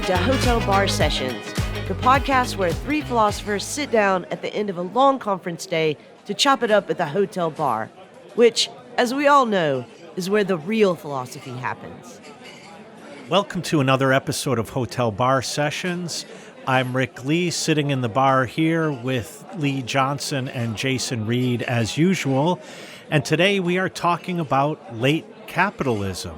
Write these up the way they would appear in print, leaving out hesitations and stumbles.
to Hotel Bar Sessions, the podcast where three philosophers sit down at the end of a long conference day to chop it up at the hotel bar, which, as we all know, is where the real philosophy happens. Welcome to another episode of Hotel Bar Sessions. I'm Rick Lee, sitting in the bar here with Lee Johnson and Jason Reed as usual, and today we are talking about late capitalism.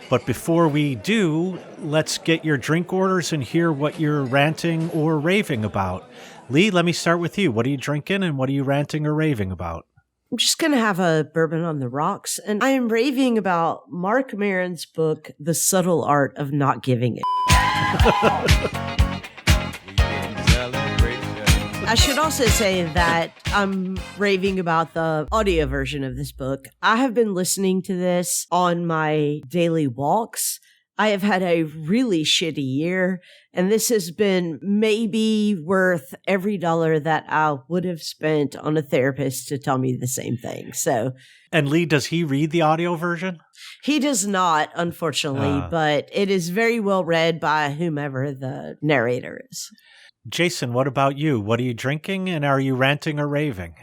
But before we do, let's get your drink orders and hear what you're ranting or raving about. Lee, let me start with you. What are you drinking and what are you ranting or raving about? I'm just going to have a bourbon on the rocks, and I am raving about Mark Maron's book, The Subtle Art of Not Giving a I should also say that I'm raving about the audio version of this book. I have been listening to this on my daily walks. I have had a really shitty year, and this has been maybe worth every dollar that I would have spent on a therapist to tell me the same thing. So, and Lee, does he read the audio version? He does not, unfortunately, but it is very well read by whomever the narrator is. Jason, what about you? What are you drinking, and are you ranting or raving?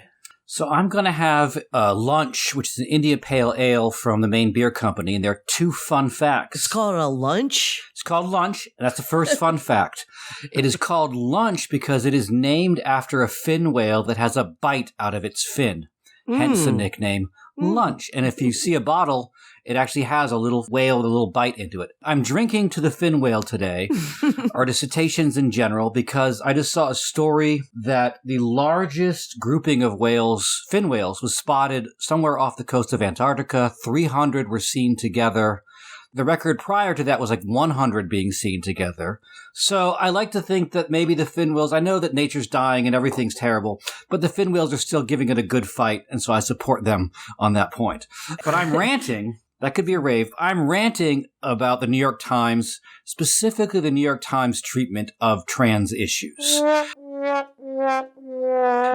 So I'm going to have lunch, which is an India Pale Ale from the Maine Beer Company, and there are two fun facts. It's called a lunch? It's called lunch, and that's the first fun fact. It is called lunch because it is named after a fin whale that has a bite out of its fin, hence the nickname lunch. And if you see a bottle, it actually has a little whale with a little bite into it. I'm drinking to the fin whale today, or to cetaceans in general, because I just saw a story that the largest grouping of whales, fin whales, was spotted somewhere off the coast of Antarctica. 300 were seen together. The record prior to that was like 100 being seen together. So I like to think that maybe the fin whales, I know that nature's dying and everything's terrible, but the fin whales are still giving it a good fight, and so I support them on that point. But I'm ranting. That could be a rave. I'm ranting about the New York Times, specifically the New York Times treatment of trans issues.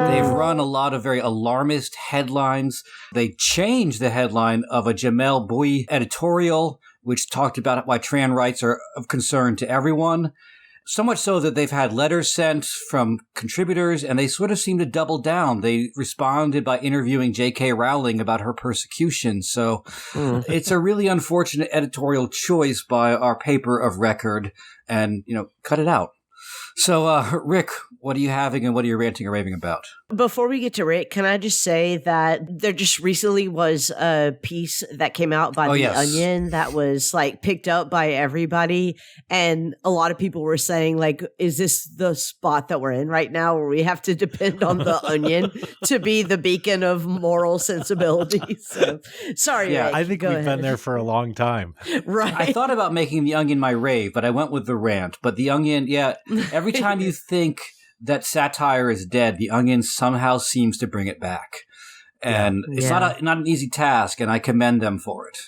They've run a lot of very alarmist headlines. They changed the headline of a Jamel Bouie editorial, which talked about why trans rights are of concern to everyone. So much so that they've had letters sent from contributors, and they sort of seem to double down. They responded by interviewing J.K. Rowling about her persecution. So it's a really unfortunate editorial choice by our paper of record, and, cut it out. So, Rick, what are you having and what are you ranting or raving about? Before we get to Rick, can I just say that there just recently was a piece that came out by The Onion that was picked up by everybody. And a lot of people were saying, is this the spot that we're in right now where we have to depend on The Onion to be the beacon of moral sensibility? So, sorry, Rick, I think we've been there for a long time. Right. I thought about making The Onion my rave, but I went with the rant. But The Onion, every time you think that satire is dead, The Onion somehow seems to bring it back. And it's not an easy task, and I commend them for it.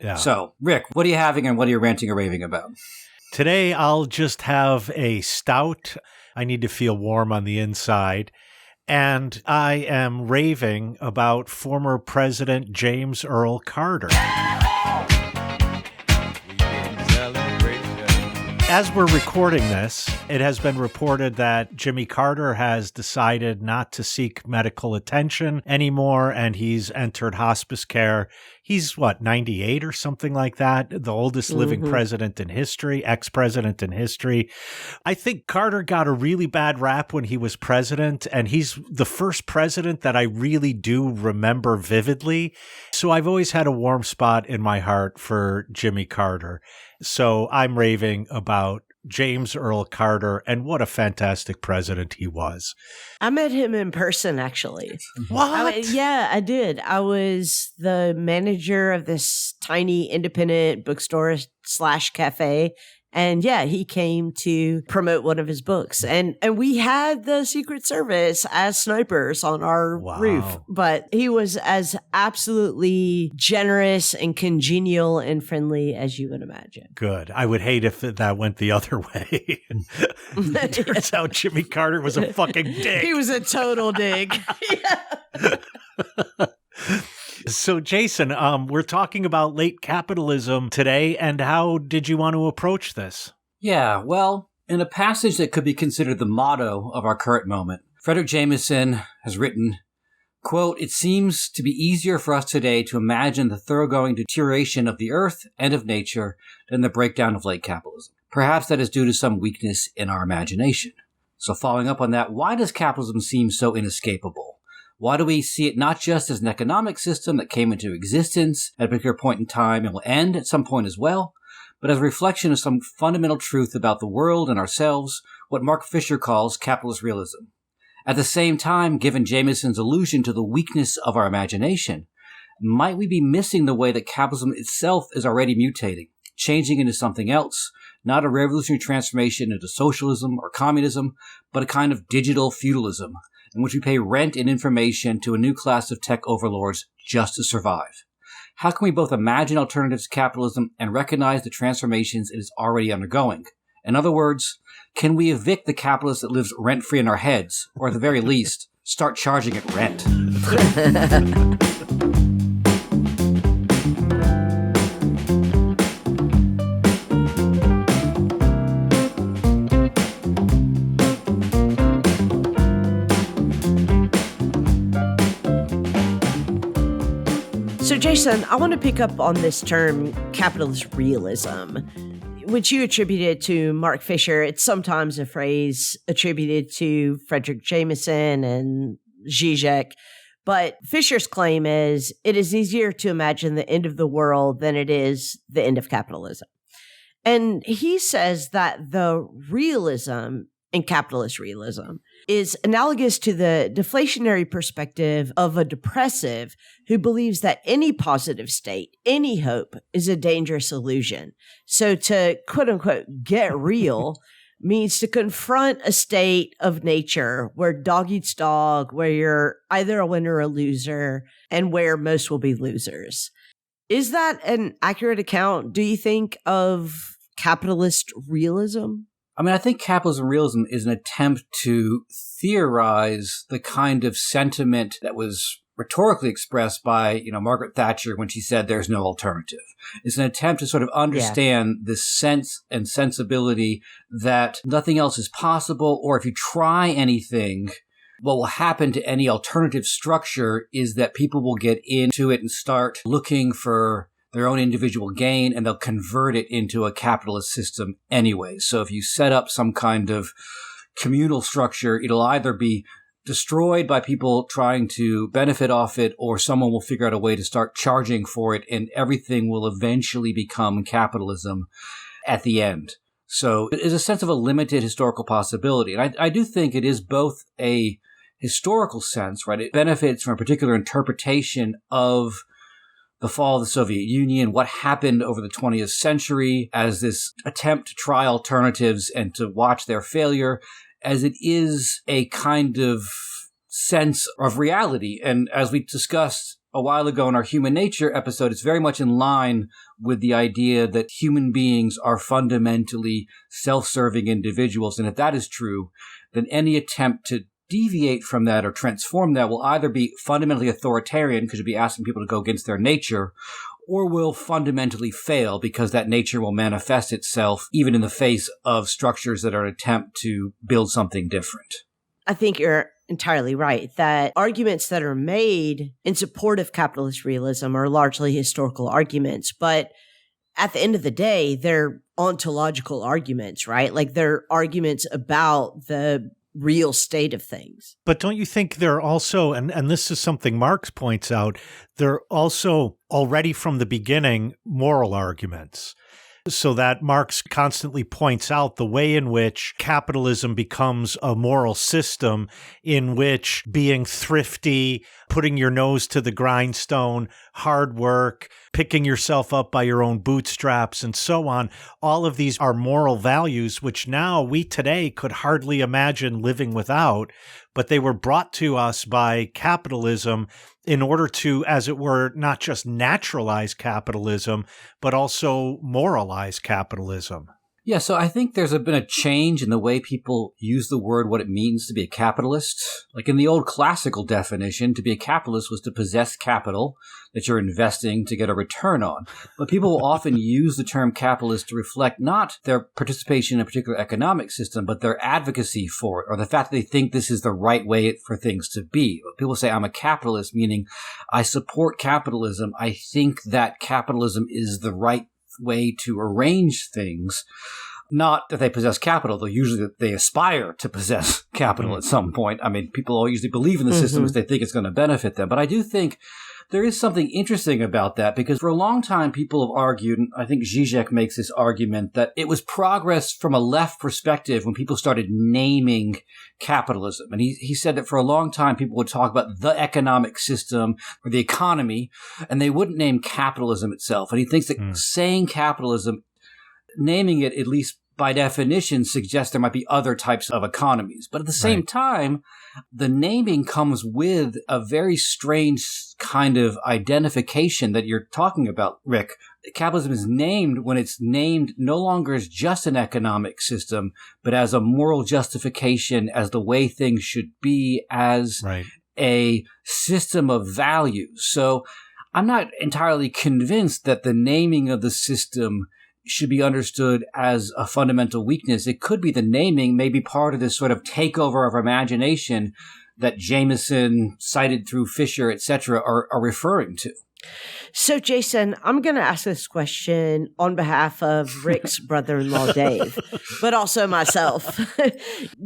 Yeah. So, Rick, what are you having and what are you ranting or raving about? Today, I'll just have a stout. I need to feel warm on the inside. And I am raving about former President James Earl Carter. As we're recording this, it has been reported that Jimmy Carter has decided not to seek medical attention anymore, and he's entered hospice care. He's, 98 or something like that? The oldest living president in history, ex-president in history. I think Carter got a really bad rap when he was president, and he's the first president that I really do remember vividly. So I've always had a warm spot in my heart for Jimmy Carter. So I'm raving about James Earl Carter and what a fantastic president he was. I met him in person, actually. What? I did. I was the manager of this tiny independent bookstore / cafe. And he came to promote one of his books. And we had the Secret Service as snipers on our roof. But he was as absolutely generous and congenial and friendly as you would imagine. Good. I would hate if that went the other way. It turns out Jimmy Carter was a fucking dick. He was a total dick. So, Jason, we're talking about late capitalism today, and how did you want to approach this? Yeah, well, in a passage that could be considered the motto of our current moment, Fredric Jameson has written, quote, "It seems to be easier for us today to imagine the thoroughgoing deterioration of the earth and of nature than the breakdown of late capitalism. Perhaps that is due to some weakness in our imagination." So following up on that, why does capitalism seem so inescapable? Why do we see it not just as an economic system that came into existence at a particular point in time and will end at some point as well, but as a reflection of some fundamental truth about the world and ourselves, what Mark Fisher calls capitalist realism? At the same time, given Jameson's allusion to the weakness of our imagination, might we be missing the way that capitalism itself is already mutating, changing into something else, not a revolutionary transformation into socialism or communism, but a kind of digital feudalism, in which we pay rent and information to a new class of tech overlords just to survive? How can we both imagine alternatives to capitalism and recognize the transformations it is already undergoing? In other words, can we evict the capitalist that lives rent-free in our heads, or at the very least, start charging it rent? So, Jason, I want to pick up on this term, capitalist realism, which you attributed to Mark Fisher. It's sometimes a phrase attributed to Fredric Jameson and Zizek. But Fisher's claim is it is easier to imagine the end of the world than it is the end of capitalism. And he says that the realism in capitalist realism is analogous to the deflationary perspective of a depressive who believes that any positive state, any hope, is a dangerous illusion. So to quote unquote get real means to confront a state of nature where dog eats dog, where you're either a winner or a loser, and where most will be losers. Is that an accurate account, do you think, of capitalist realism? I mean, I think capitalism realism is an attempt to theorize the kind of sentiment that was rhetorically expressed by, Margaret Thatcher when she said there's no alternative. It's an attempt to sort of understand this sense and sensibility that nothing else is possible, or if you try anything, what will happen to any alternative structure is that people will get into it and start looking for their own individual gain, and they'll convert it into a capitalist system anyway. So if you set up some kind of communal structure, it'll either be destroyed by people trying to benefit off it, or someone will figure out a way to start charging for it, and everything will eventually become capitalism at the end. So it is a sense of a limited historical possibility. And I do think it is both a historical sense, right? It benefits from a particular interpretation of the fall of the Soviet Union, what happened over the 20th century as this attempt to try alternatives and to watch their failure, as it is a kind of sense of reality. And as we discussed a while ago in our human nature episode, it's very much in line with the idea that human beings are fundamentally self-serving individuals. And if that is true, then any attempt to deviate from that or transform that will either be fundamentally authoritarian, because you'll be asking people to go against their nature, or will fundamentally fail because that nature will manifest itself even in the face of structures that are an attempt to build something different. I think you're entirely right that arguments that are made in support of capitalist realism are largely historical arguments, but at the end of the day, they're ontological arguments, right? Like they're arguments about the real state of things. But don't you think they're also, and this is something Marx points out, they're also already from the beginning moral arguments? So that Marx constantly points out the way in which capitalism becomes a moral system in which being thrifty, putting your nose to the grindstone, hard work, picking yourself up by your own bootstraps, and so on, all of these are moral values which now we today could hardly imagine living without, but they were brought to us by capitalism in order to, as it were, not just naturalize capitalism, but also moralize capitalism. Yeah, so I think there's been a change in the way people use the word, what it means to be a capitalist. Like in the old classical definition, to be a capitalist was to possess capital that you're investing to get a return on. But people will often use the term capitalist to reflect not their participation in a particular economic system, but their advocacy for it, or the fact that they think this is the right way for things to be. People say, I'm a capitalist, meaning I support capitalism. I think that capitalism is the right way to arrange things. Not that they possess capital, though usually they aspire to possess capital at some point. I mean, people all usually believe in the system because they think it's going to benefit them. But I do think there is something interesting about that, because for a long time people have argued, and I think Zizek makes this argument, that it was progress from a left perspective when people started naming capitalism. And he said that for a long time people would talk about the economic system or the economy, and they wouldn't name capitalism itself. And he thinks that saying capitalism, naming it at least by definition, suggests there might be other types of economies. But at the same time, the naming comes with a very strange kind of identification that you're talking about, Rick. Capitalism is named when it's named no longer as just an economic system, but as a moral justification, as the way things should be, as a system of values. So I'm not entirely convinced that the naming of the system should be understood as a fundamental weakness. It could be the naming may be part of this sort of takeover of imagination that Jameson, cited through Fisher, etc., are referring to. So, Jason, I'm going to ask this question on behalf of Rick's brother-in-law, Dave, but also myself.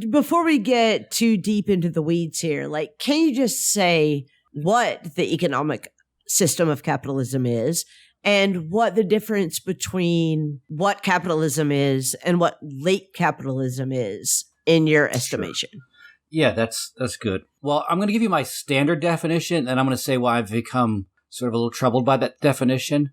Before we get too deep into the weeds here, can you just say what the economic system of capitalism is, and what the difference between what capitalism is and what late capitalism is in your estimation? Sure. Yeah, that's good. Well, I'm going to give you my standard definition, and I'm going to say why I've become sort of a little troubled by that definition.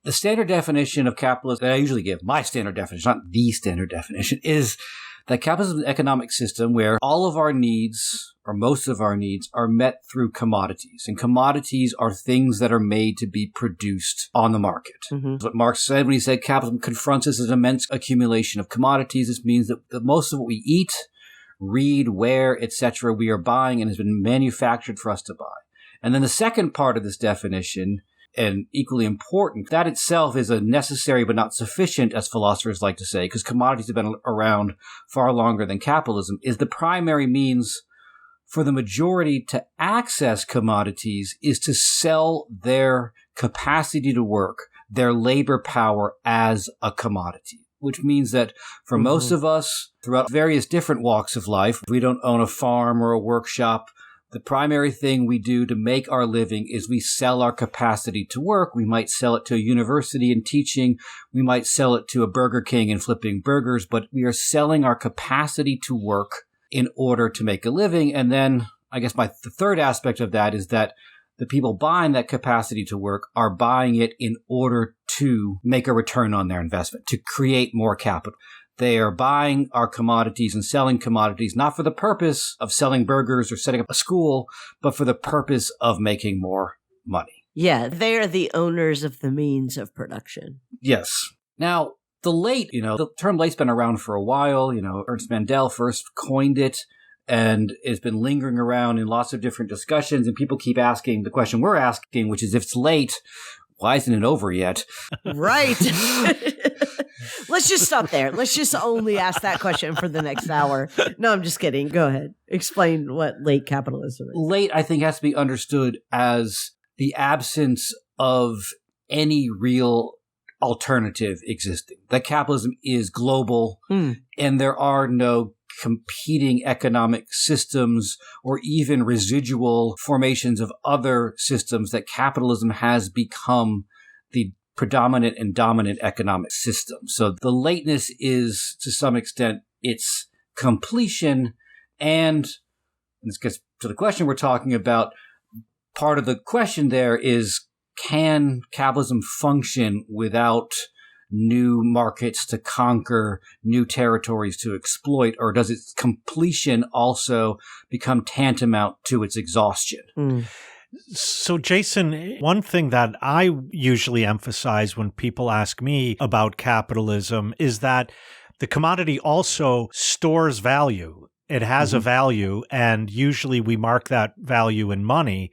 The standard definition of capitalism that I usually give, my standard definition, not the standard definition, is that capitalism is an economic system where all of our needs, or most of our needs, are met through commodities. And commodities are things that are made to be produced on the market. That's what Marx said when he said capitalism confronts us as an immense accumulation of commodities. This means that most of what we eat, read, wear, etc., we are buying and has been manufactured for us to buy. And then the second part of this definition, and equally important, that itself is a necessary but not sufficient, as philosophers like to say, because commodities have been around far longer than capitalism, is the primary means for the majority to access commodities is to sell their capacity to work, their labor power as a commodity. Which means that for most of us, throughout various different walks of life, we don't own a farm or a workshop. The primary thing we do to make our living is we sell our capacity to work. We might sell it to a university in teaching. We might sell it to a Burger King in flipping burgers, but we are selling our capacity to work in order to make a living. And then I guess the third aspect of that is that the people buying that capacity to work are buying it in order to make a return on their investment, to create more capital. They are buying our commodities and selling commodities, not for the purpose of selling burgers or setting up a school, but for the purpose of making more money. Yeah, they are the owners of the means of production. Yes. Now, the term late's been around for a while. Ernst Mandel first coined it, and it's been lingering around in lots of different discussions, and people keep asking the question we're asking, which is, if it's late, why isn't it over yet? Right. Let's just stop there. Let's just only ask that question for the next hour. No, I'm just kidding. Go ahead. Explain what late capitalism is. Late, I think, has to be understood as the absence of any real alternative existing. That capitalism is global, and there are no competing economic systems or even residual formations of other systems, that capitalism has become the predominant and dominant economic system. So the lateness is, to some extent, its completion. And this gets to the question we're talking about. Part of the question there is, can capitalism function without new markets to conquer, new territories to exploit, or does its completion also become tantamount to its exhaustion? So, Jason, one thing that I usually emphasize when people ask me about capitalism is that the commodity also stores value. It has a value, and usually we mark that value in money.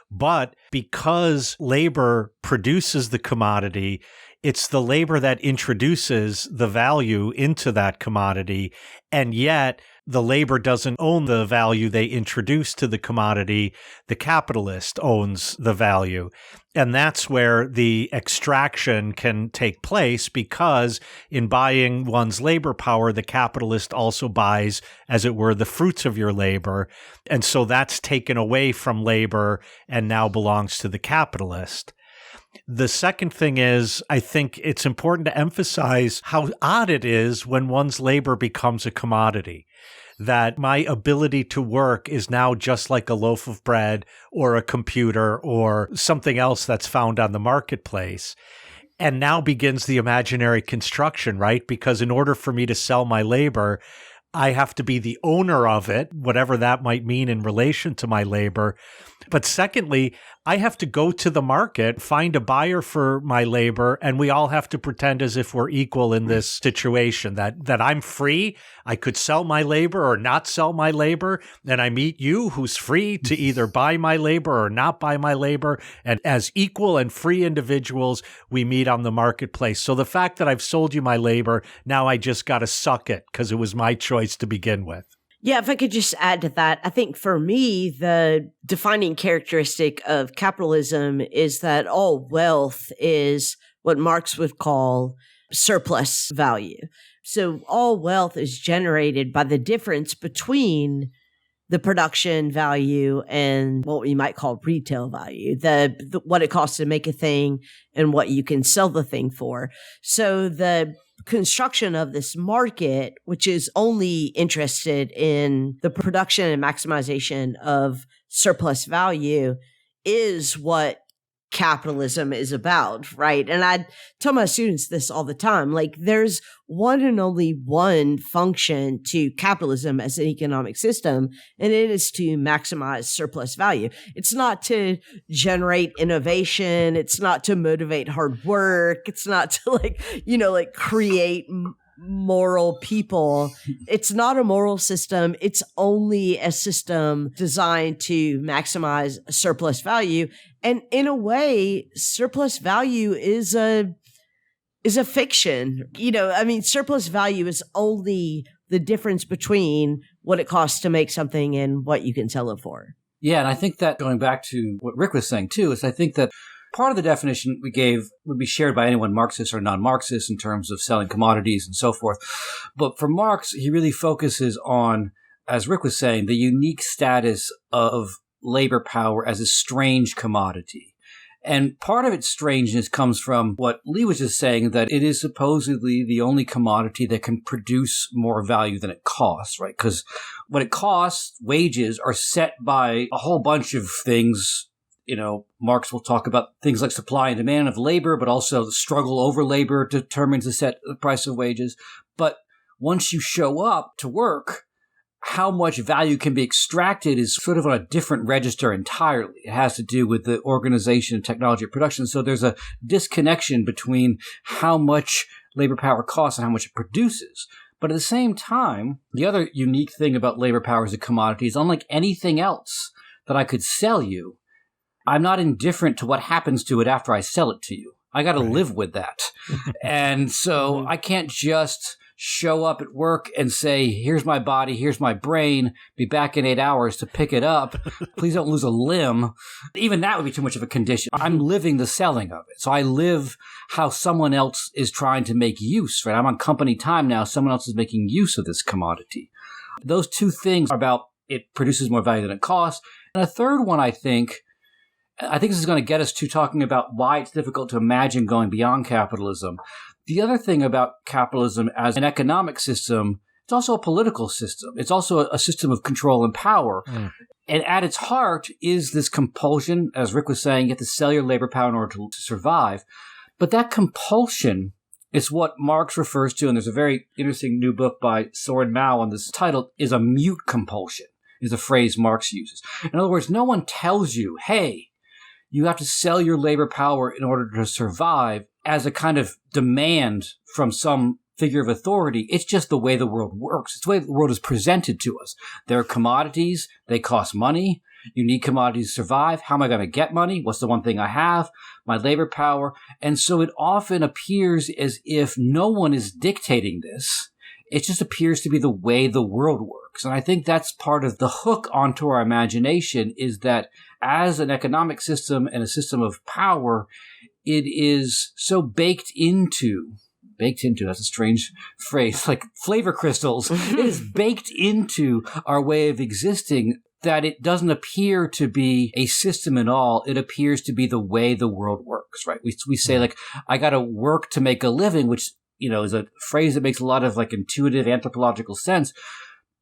But because labor produces the commodity, it's the labor that introduces the value into that commodity, and yet the labor doesn't own the value they introduce to the commodity. The capitalist owns the value. And that's where the extraction can take place, because in buying one's labor power, the capitalist also buys, as it were, the fruits of your labor. And so that's taken away from labor and now belongs to the capitalist. The second thing is, I think it's important to emphasize how odd it is when one's labor becomes a commodity. That my ability to work is now just like a loaf of bread or a computer or something else that's found on the marketplace. And now begins the imaginary construction, right? Because in order for me to sell my labor, I have to be the owner of it, whatever that might mean in relation to my labor. But secondly, I have to go to the market, find a buyer for my labor, and we all have to pretend as if we're equal in this situation, that I'm free. I could sell my labor or not sell my labor, and I meet you who's free to either buy my labor or not buy my labor. And as equal and free individuals, we meet on the marketplace. So the fact that I've sold you my labor, now I just got to suck it because it was my choice to begin with. Yeah, if I could just add to that, I think for me, the defining characteristic of capitalism is that all wealth is what Marx would call surplus value. So all wealth is generated by the difference between the production value and what we might call retail value, the what it costs to make a thing and what you can sell the thing for. So the construction of this market, which is only interested in the production and maximization of surplus value, is what capitalism is about, right? And I tell my students this all the time, like there's one and only one function to capitalism as an economic system, and it is to maximize surplus value. It's not to generate innovation. It's not to motivate hard work. It's not to create moral people. It's not a moral system. It's only a system designed to maximize surplus value. And in a way, surplus value is a fiction. Surplus value is only the difference between what it costs to make something and what you can sell it for. Yeah, and I think that going back to what Rick was saying too, is I think that part of the definition we gave would be shared by anyone Marxist or non-Marxist in terms of selling commodities and so forth. But for Marx, he really focuses on, as Rick was saying, the unique status of labor power as a strange commodity. And part of its strangeness comes from what Lee was just saying, that it is supposedly the only commodity that can produce more value than it costs, right? Because what it costs, wages, are set by a whole bunch of things. Marx will talk about things like supply and demand of labor, but also the struggle over labor determines the price of wages. But once you show up to work, how much value can be extracted is sort of on a different register entirely. It has to do with the organization and technology of production. So there's a disconnection between how much labor power costs and how much it produces. But at the same time, the other unique thing about labor power as a commodity is, unlike anything else that I could sell you, I'm not indifferent to what happens to it after I sell it to you. I got to live with that. And so I can't just show up at work and say, here's my body, here's my brain, be back in 8 hours to pick it up. Please don't lose a limb. Even that would be too much of a condition. I'm living the selling of it. So I live how someone else is trying to make use, right? I'm on company time now. Someone else is making use of this commodity. Those two things are about it produces more value than it costs. And a third one, I think this is going to get us to talking about why it's difficult to imagine going beyond capitalism. The other thing about capitalism as an economic system, it's also a political system. It's also a system of control and power. And at its heart is this compulsion, as Rick was saying, you have to sell your labor power in order to survive. But that compulsion is what Marx refers to, and there's a very interesting new book by Soren Mao on this title, is a mute compulsion, is a phrase Marx uses. In other words, no one tells you, hey, you have to sell your labor power in order to survive as a kind of demand from some figure of authority. It's just the way the world works. It's the way the world is presented to us. There are commodities. They cost money. You need commodities to survive. How am I going to get money? What's the one thing I have? My labor power. And so it often appears as if no one is dictating this. It just appears to be the way the world works. And I think that's part of the hook onto our imagination, is that as an economic system and a system of power, it is so baked into, that's a strange phrase, like flavor crystals. It is baked into our way of existing that it doesn't appear to be a system at all. It appears to be the way the world works, right? We say, like, I got to work to make a living, which, is a phrase that makes a lot of like intuitive anthropological sense,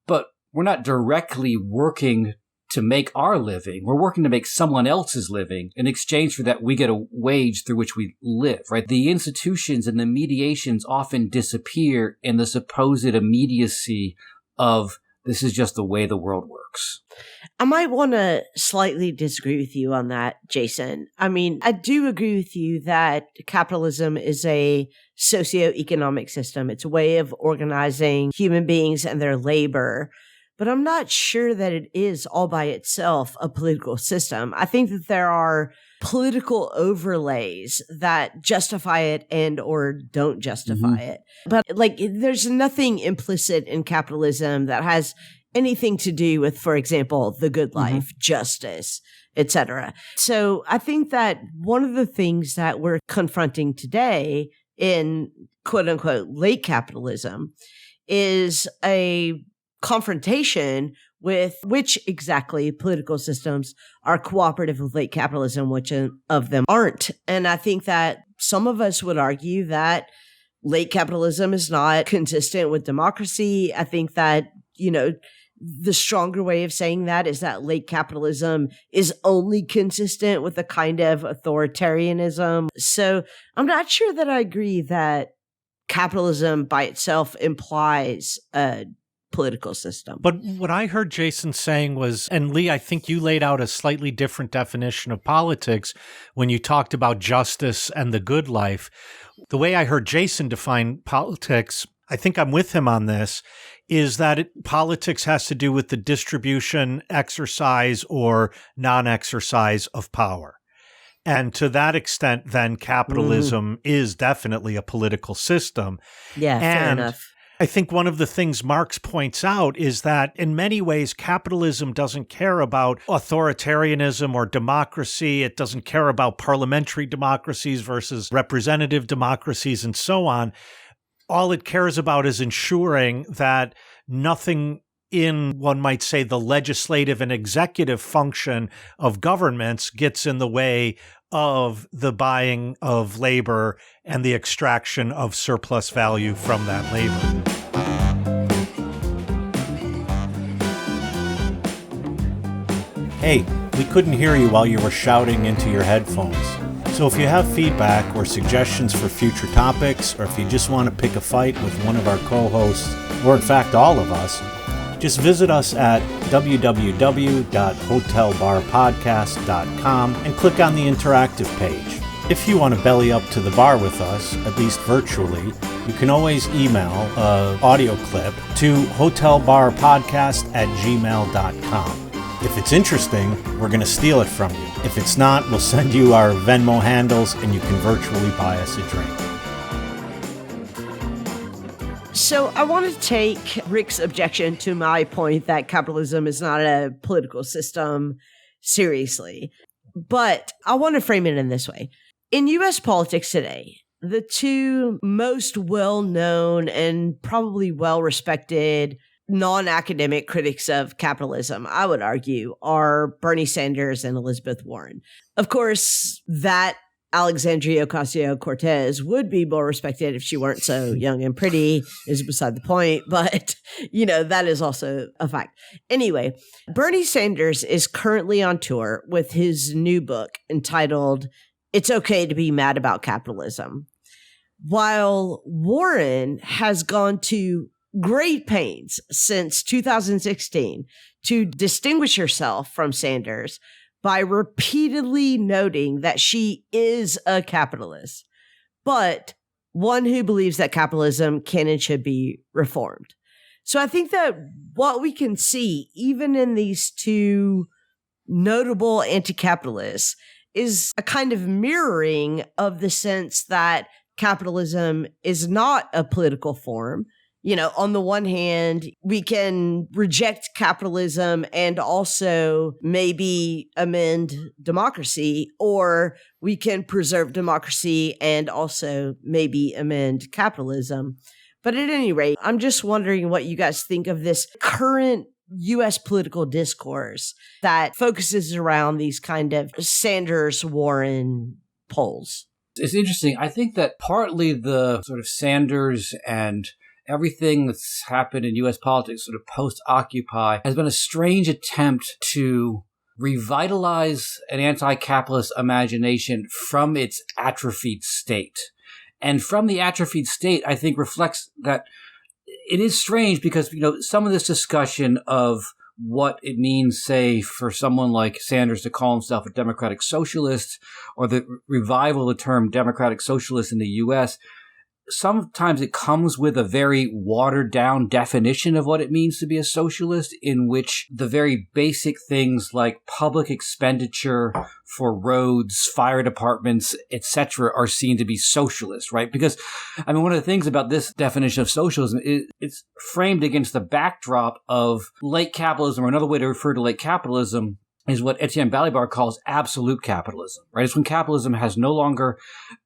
but we're not directly working to make our living. We're working to make someone else's living. In exchange for that, we get a wage through which we live, right? The institutions and the mediations often disappear in the supposed immediacy of this is just the way the world works. I might want to slightly disagree with you on that, Jason. I mean, I do agree with you that capitalism is a socioeconomic system. It's a way of organizing human beings and their labor. But I'm not sure that it is all by itself a political system. I think that there are political overlays that justify it and or don't justify it. But there's nothing implicit in capitalism that has anything to do with, for example, the good life, justice, etc. So I think that one of the things that we're confronting today in quote unquote late capitalism is a confrontation with which exactly political systems are cooperative with late capitalism, which of them aren't. And I think that some of us would argue that late capitalism is not consistent with democracy. I think that, the stronger way of saying that is that late capitalism is only consistent with a kind of authoritarianism. So I'm not sure that I agree that capitalism by itself implies a political system. But what I heard Jason saying was, and Lee, I think you laid out a slightly different definition of politics when you talked about justice and the good life. The way I heard Jason define politics, I think I'm with him on this, is that politics has to do with the distribution, exercise, or non-exercise of power. And to that extent, then capitalism is definitely a political system. Yeah, fair enough. I think one of the things Marx points out is that in many ways, capitalism doesn't care about authoritarianism or democracy. It doesn't care about parliamentary democracies versus representative democracies and so on. All it cares about is ensuring that nothing in, one might say, the legislative and executive function of governments gets in the way of the buying of labor and the extraction of surplus value from that labor. Hey, we couldn't hear you while you were shouting into your headphones. So if you have feedback or suggestions for future topics, or if you just want to pick a fight with one of our co-hosts, or in fact all of us, just visit us at www.hotelbarpodcast.com and click on the interactive page. If you want to belly up to the bar with us, at least virtually, you can always email an audio clip to hotelbarpodcast@gmail.com. If it's interesting, we're going to steal it from you. If it's not, we'll send you our Venmo handles and you can virtually buy us a drink. So I want to take Rick's objection to my point that capitalism is not a political system seriously. But I want to frame it in this way. In U.S. politics today, the two most well-known and probably well-respected non-academic critics of capitalism, I would argue, are Bernie Sanders and Elizabeth Warren. Of course, that Alexandria Ocasio-Cortez would be more respected if she weren't so young and pretty, is beside the point, but, that is also a fact. Anyway, Bernie Sanders is currently on tour with his new book entitled It's Okay to Be Mad About Capitalism, while Warren has gone to great pains since 2016 to distinguish herself from Sanders by repeatedly noting that she is a capitalist. But one who believes that capitalism can and should be reformed. So I think that what we can see, even in these two notable anti-capitalists, is a kind of mirroring of the sense that capitalism is not a political form. You know, on the one hand, we can reject capitalism and also maybe amend democracy, or we can preserve democracy and also maybe amend capitalism. But at any rate, I'm just wondering what you guys think of this current U.S. political discourse that focuses around these kind of Sanders-Warren polls. It's interesting. I think that partly the sort of Sanders and everything that's happened in U.S. politics sort of post-Occupy has been a strange attempt to revitalize an anti-capitalist imagination from its atrophied state. And from the atrophied state, I think reflects that it is strange because, you know, some of this discussion of what it means, say, for someone like Sanders to call himself a democratic socialist, or the revival of the term democratic socialist in the U.S., sometimes it comes with a very watered down definition of what it means to be a socialist, in which the very basic things like public expenditure for roads, fire departments, etc. are seen to be socialist, right? Because, I mean, one of the things about this definition of socialism is it's framed against the backdrop of late capitalism, or another way to refer to late capitalism is what Etienne Balibar calls absolute capitalism, right? It's when capitalism has no longer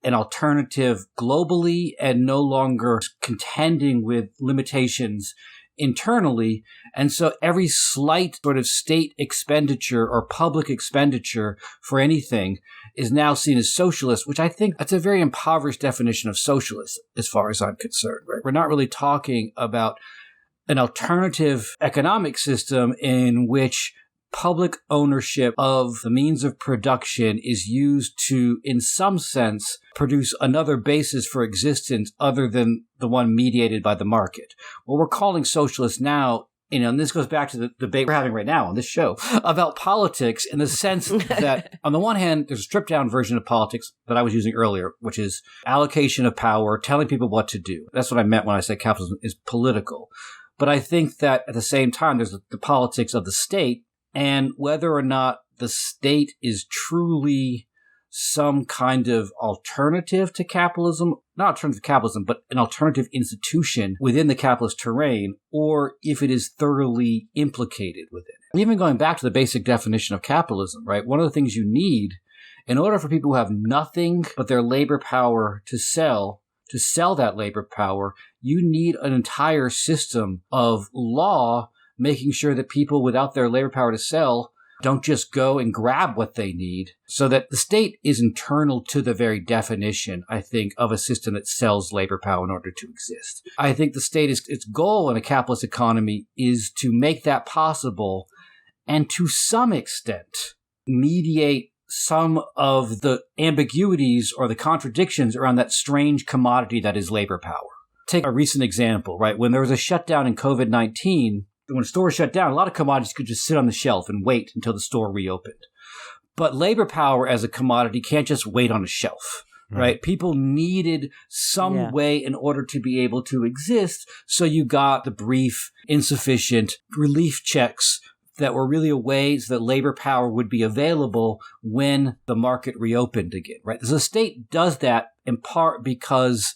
an alternative globally and no longer contending with limitations internally. And so every slight sort of state expenditure or public expenditure for anything is now seen as socialist, which I think that's a very impoverished definition of socialist as far as I'm concerned, right? We're not really talking about an alternative economic system in which public ownership of the means of production is used to, in some sense, produce another basis for existence other than the one mediated by the market. What we're calling socialist now, you know, and this goes back to the debate we're having right now on this show about politics, in the sense that, on the one hand, there's a stripped down version of politics that I was using earlier, which is allocation of power, telling people what to do. That's what I meant when I said capitalism is political. But I think that at the same time, there's the politics of the state, and whether or not the state is truly some kind of alternative to capitalism, not alternative to capitalism, but an alternative institution within the capitalist terrain, or if it is thoroughly implicated within it. And even going back to the basic definition of capitalism, right? One of the things you need in order for people who have nothing but their labor power to sell that labor power, you need an entire system of law making sure that people without their labor power to sell don't just go and grab what they need, so that the state is internal to the very definition, I think, of a system that sells labor power in order to exist. I think the state its goal in a capitalist economy is to make that possible and to some extent mediate some of the ambiguities or the contradictions around that strange commodity that is labor power. Take a recent example, right? When there was a shutdown in COVID-19, when stores shut down, a lot of commodities could just sit on the shelf and wait until the store reopened. But labor power as a commodity can't just wait on a shelf, right? People needed some way in order to be able to exist. So you got the brief, insufficient relief checks that were really a way so that labor power would be available when the market reopened again, right? So the state does that in part because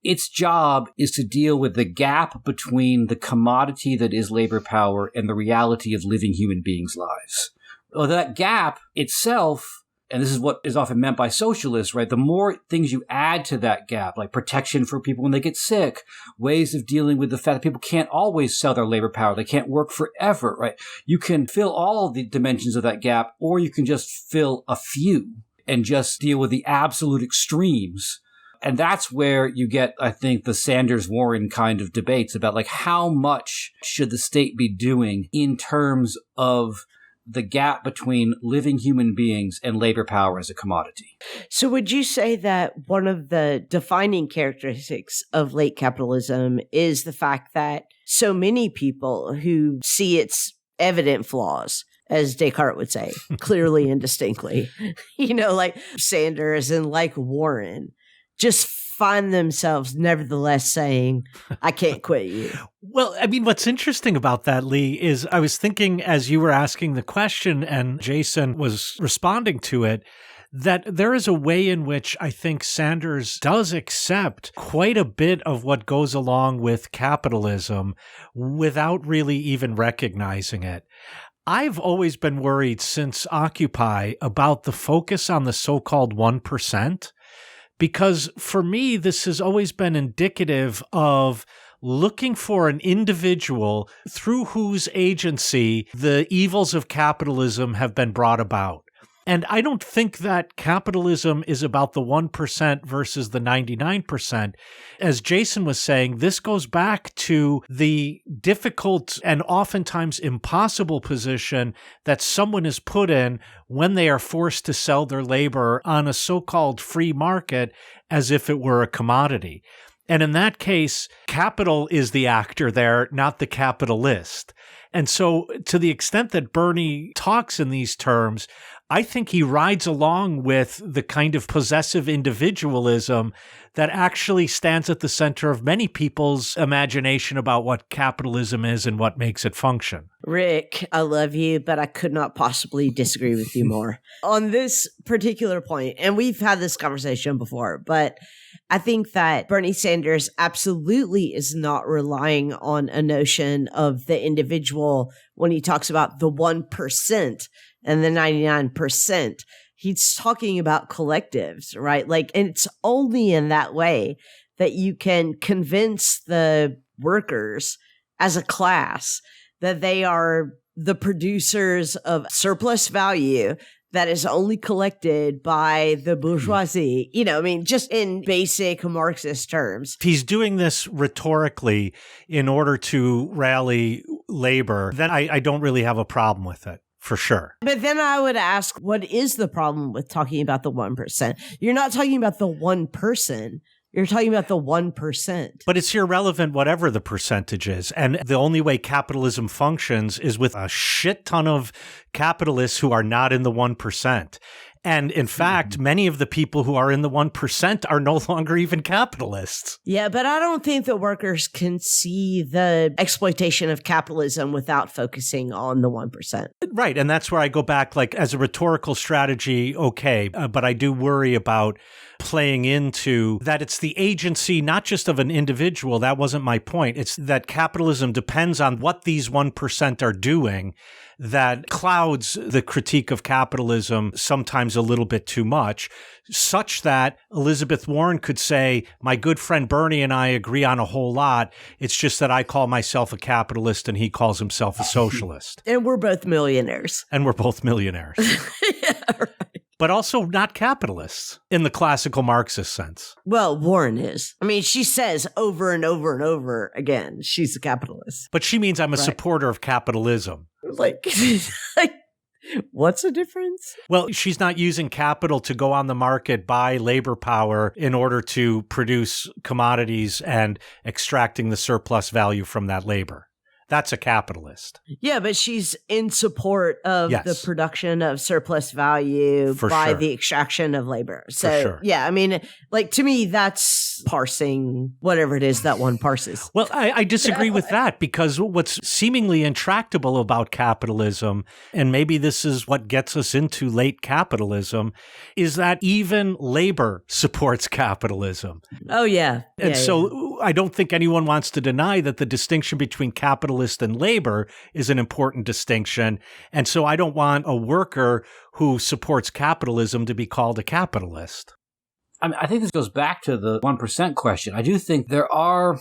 its job is to deal with the gap between the commodity that is labor power and the reality of living human beings' lives. Well, that gap itself, and this is what is often meant by socialists, right? The more things you add to that gap, like protection for people when they get sick, ways of dealing with the fact that people can't always sell their labor power, they can't work forever, right? You can fill all the dimensions of that gap, or you can just fill a few and just deal with the absolute extremes. And that's where you get, I think, the Sanders-Warren kind of debates about, like, how much should the state be doing in terms of the gap between living human beings and labor power as a commodity. So would you say that one of the defining characteristics of late capitalism is the fact that so many people who see its evident flaws, as Descartes would say, clearly and distinctly, you know, like Sanders and like Warren, just find themselves nevertheless saying, I can't quit you. Well, I mean, what's interesting about that, Lee, is I was thinking as you were asking the question and Jason was responding to it, that there is a way in which I think Sanders does accept quite a bit of what goes along with capitalism without really even recognizing it. I've always been worried since Occupy about the focus on the so-called 1%, because for me, this has always been indicative of looking for an individual through whose agency the evils of capitalism have been brought about. And I don't think that capitalism is about the 1% versus the 99%. As Jason was saying, this goes back to the difficult and oftentimes impossible position that someone is put in when they are forced to sell their labor on a so-called free market as if it were a commodity. And in that case, capital is the actor there, not the capitalist. And so to the extent that Bernie talks in these terms, I think he rides along with the kind of possessive individualism that actually stands at the center of many people's imagination about what capitalism is and what makes it function. Rick, I love you, but I could not possibly disagree with you more on this particular point. And we've had this conversation before, but I think that Bernie Sanders absolutely is not relying on a notion of the individual when he talks about the 1% and the 99%. He's talking about collectives, right? Like, and it's only in that way that you can convince the workers as a class that they are the producers of surplus value that is only collected by the bourgeoisie. You know, I mean, just in basic Marxist terms. He's doing this rhetorically in order to rally labor. Then I don't really have a problem with it. For sure. But then I would ask, what is the problem with talking about the 1%? You're not talking about the one person. You're talking about the 1%. But it's irrelevant whatever the percentage is. And the only way capitalism functions is with a shit ton of capitalists who are not in the 1%. And in fact, many of the people who are in the 1% are no longer even capitalists. Yeah, but I don't think the workers can see the exploitation of capitalism without focusing on the 1%. Right. And that's where I go back, like, as a rhetorical strategy, okay. But I do worry about playing into that it's the agency, not just of an individual. That wasn't my point. It's that capitalism depends on what these 1% are doing that clouds the critique of capitalism sometimes a little bit too much, such that Elizabeth Warren could say, my good friend Bernie and I agree on a whole lot. It's just that I call myself a capitalist and he calls himself a socialist. And we're both millionaires. And we're both millionaires. Yeah, right. But also not capitalists in the classical Marxist sense. Well, Warren is. I mean, she says over and over and over again, she's a capitalist. But she means I'm a supporter of capitalism. Like, what's the difference? Well, she's not using capital to go on the market, buy labor power in order to produce commodities and extracting the surplus value from that labor. That's a capitalist. Yeah, but she's in support of the production of surplus value by the extraction of labor. So, yeah, I mean, like, to me, that's parsing whatever it is that one parses. Well, I disagree with that, because what's seemingly intractable about capitalism, and maybe this is what gets us into late capitalism, is that even labor supports capitalism. Oh, yeah. And I don't think anyone wants to deny that the distinction between capitalist and labor is an important distinction. And so I don't want a worker who supports capitalism to be called a capitalist. I think this goes back to the 1% question. I do think there are,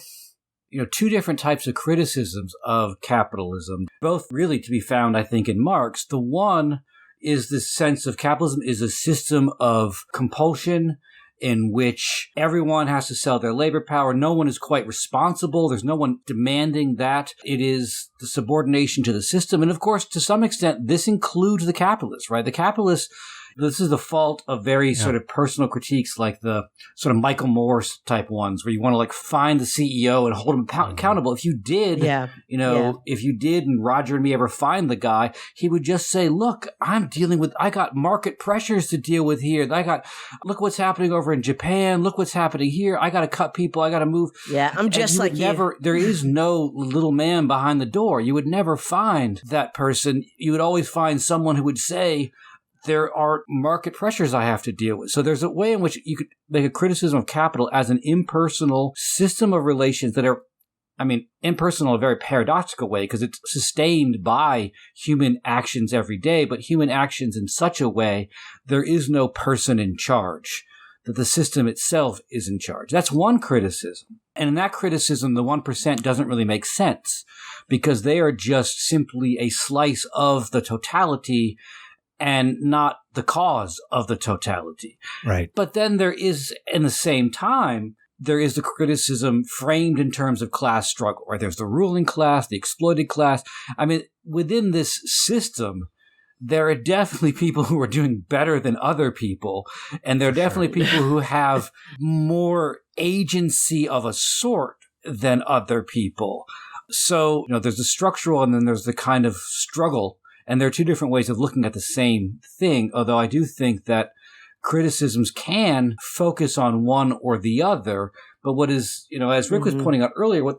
two different types of criticisms of capitalism, both really to be found, I think, in Marx. The one is this sense of capitalism is a system of compulsion in which everyone has to sell their labor power. No one is quite responsible. There's no one demanding that. It is the subordination to the system. And of course, to some extent, this includes the capitalists, right? The capitalists, This is the fault of very sort of personal critiques like the sort of Michael Morse type ones where you want to like find the CEO and hold him accountable. If you did, if you did and Roger and me ever find the guy, he would just say, look, I got market pressures to deal with here. Look what's happening over in Japan. Look what's happening here. I got to cut people. I got to move. Yeah, I'm just like you. There is no little man behind the door. You would never find that person. You would always find someone who would say, there are market pressures I have to deal with. So there's a way in which you could make a criticism of capital as an impersonal system of relations that are, impersonal in a very paradoxical way because it's sustained by human actions every day, but human actions in such a way there is no person in charge, that the system itself is in charge. That's one criticism. And in that criticism, the 1% doesn't really make sense because they are just simply a slice of the totality and not the cause of the totality. Right. But then there is, in the same time, there is the criticism framed in terms of class struggle, right? There's the ruling class, the exploited class. Within this system, there are definitely people who are doing better than other people. And there are definitely people who have more agency of a sort than other people. So, there's the structural and then there's the kind of struggle. And there are two different ways of looking at the same thing, although I do think that criticisms can focus on one or the other. But what is, as Rick was pointing out earlier, one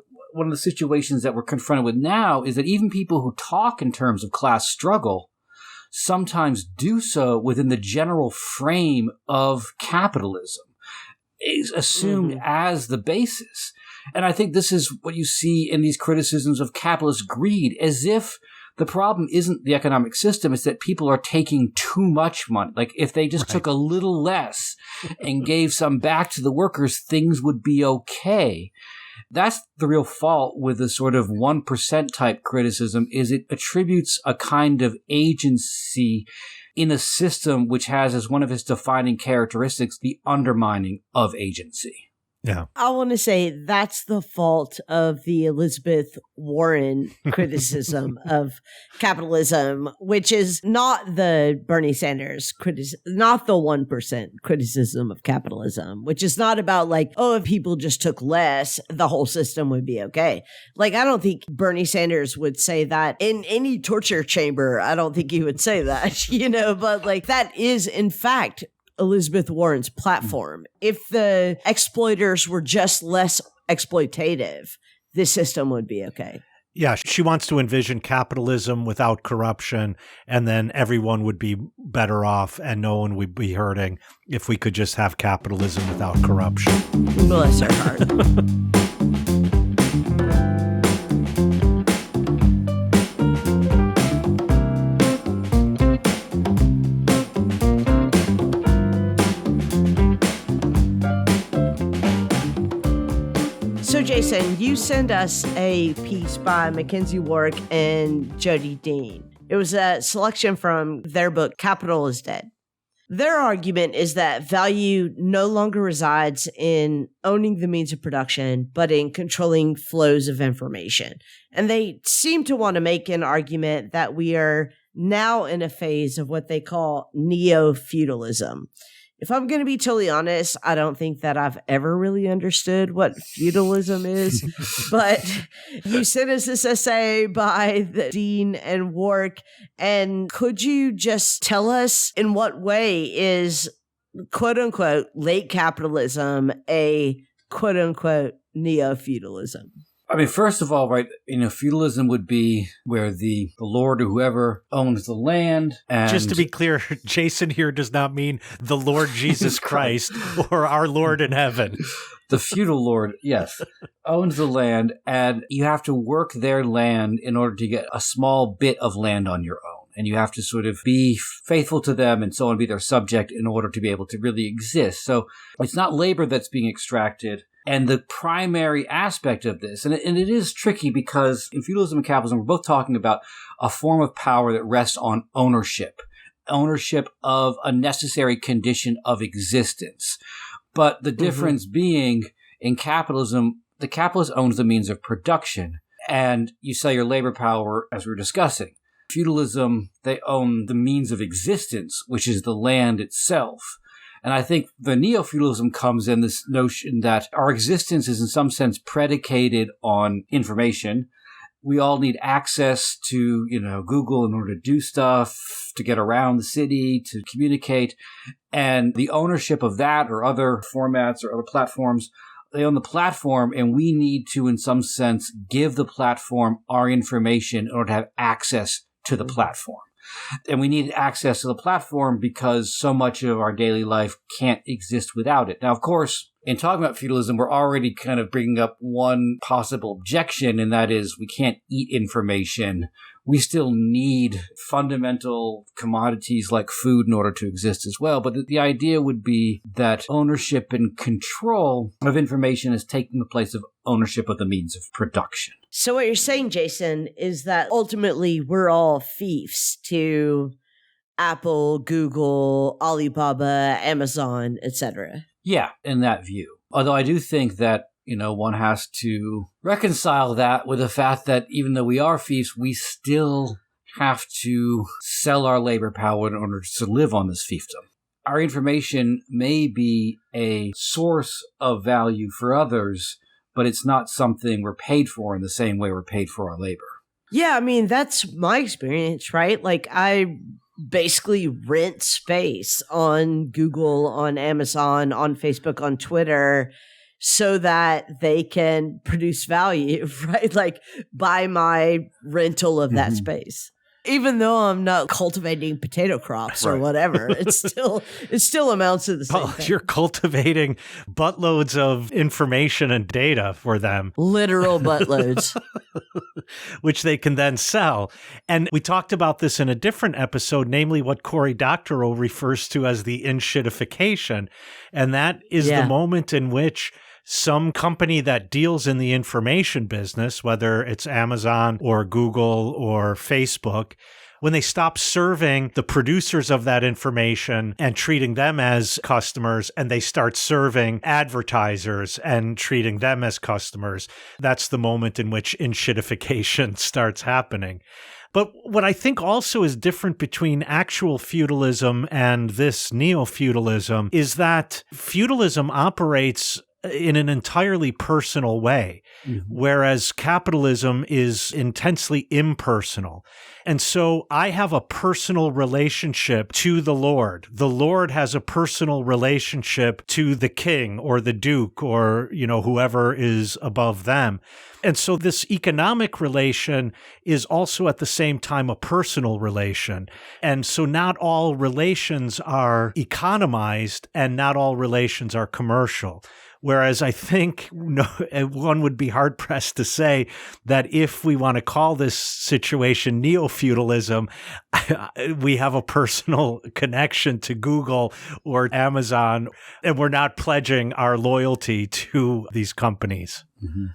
of the situations that we're confronted with now is that even people who talk in terms of class struggle sometimes do so within the general frame of capitalism, is assumed as the basis. And I think this is what you see in these criticisms of capitalist greed, as if the problem isn't the economic system, it's that people are taking too much money. Like if they just took a little less and gave some back to the workers, things would be okay. That's the real fault with the sort of 1% type criticism, is it attributes a kind of agency in a system which has as one of its defining characteristics the undermining of agency. Yeah. I want to say that's the fault of the Elizabeth Warren criticism of capitalism, which is not the Bernie Sanders criticism, not the 1% criticism of capitalism, which is not about like, oh, if people just took less, the whole system would be okay. Like, I don't think Bernie Sanders would say that in any torture chamber. I don't think he would say that, but like that is in fact Elizabeth Warren's platform. If the exploiters were just less exploitative, this system would be okay. Yeah, she wants to envision capitalism without corruption, and then everyone would be better off and no one would be hurting if we could just have capitalism without corruption. Bless her heart. So, Jason, you sent us a piece by Mackenzie Warwick and Jody Dean. It was a selection from their book, Capital is Dead. Their argument is that value no longer resides in owning the means of production, but in controlling flows of information. And they seem to want to make an argument that we are now in a phase of what they call neo-feudalism. If I'm going to be totally honest, I don't think that I've ever really understood what feudalism is, but you sent us this essay by the Dean and Warwick, and could you just tell us in what way is quote-unquote late capitalism a quote-unquote neo-feudalism? First of all, right, feudalism would be where the lord or whoever owns the land. And just to be clear, Jason here does not mean the Lord Jesus Christ or our Lord in heaven. The feudal lord, yes, owns the land, and you have to work their land in order to get a small bit of land on your own. And you have to sort of be faithful to them and so on, be their subject in order to be able to really exist. So it's not labor that's being extracted. And the primary aspect of this, and it is tricky because in feudalism and capitalism, we're both talking about a form of power that rests on ownership of a necessary condition of existence. But the difference being in capitalism, the capitalist owns the means of production and you sell your labor power, as we were discussing. feudalism, they own the means of existence, which is the land itself. And I think the neo-feudalism comes in this notion that our existence is in some sense predicated on information. We all need access to, Google in order to do stuff, to get around the city, to communicate. And the ownership of that or other formats or other platforms, they own the platform, and we need to, in some sense, give the platform our information in order to have access to the platform. And we need access to the platform because so much of our daily life can't exist without it. Now, of course, in talking about feudalism, we're already kind of bringing up one possible objection, and that is we can't eat information. We still need fundamental commodities like food in order to exist as well. But the idea would be that ownership and control of information is taking the place of ownership of the means of production. So what you're saying, Jason, is that ultimately we're all fiefs to Apple, Google, Alibaba, Amazon, etc. Yeah, in that view. Although I do think that, one has to reconcile that with the fact that even though we are fiefs, we still have to sell our labor power in order to live on this fiefdom. Our information may be a source of value for others, but it's not something we're paid for in the same way we're paid for our labor. Yeah, I mean, that's my experience, right? Like, I basically rent space on Google, on Amazon, on Facebook, on Twitter, so that they can produce value, right? Like, by my rental of that space. Even though I'm not cultivating potato crops or whatever, it still amounts to the same thing. You're cultivating buttloads of information and data for them. Literal buttloads. Which they can then sell. And we talked about this in a different episode, namely what Cory Doctorow refers to as the in-shitification. And that is the moment in which some company that deals in the information business, whether it's Amazon or Google or Facebook, when they stop serving the producers of that information and treating them as customers, and they start serving advertisers and treating them as customers, that's the moment in which in-shitification starts happening. But what I think also is different between actual feudalism and this neo-feudalism is that feudalism operates in an entirely personal way, whereas capitalism is intensely impersonal. And so I have a personal relationship to the Lord. The Lord has a personal relationship to the king or the duke or, whoever is above them. And so this economic relation is also at the same time a personal relation. And so not all relations are economized and not all relations are commercial. Whereas I think one would be hard-pressed to say that if we want to call this situation neo-feudalism, we have a personal connection to Google or Amazon, and we're not pledging our loyalty to these companies.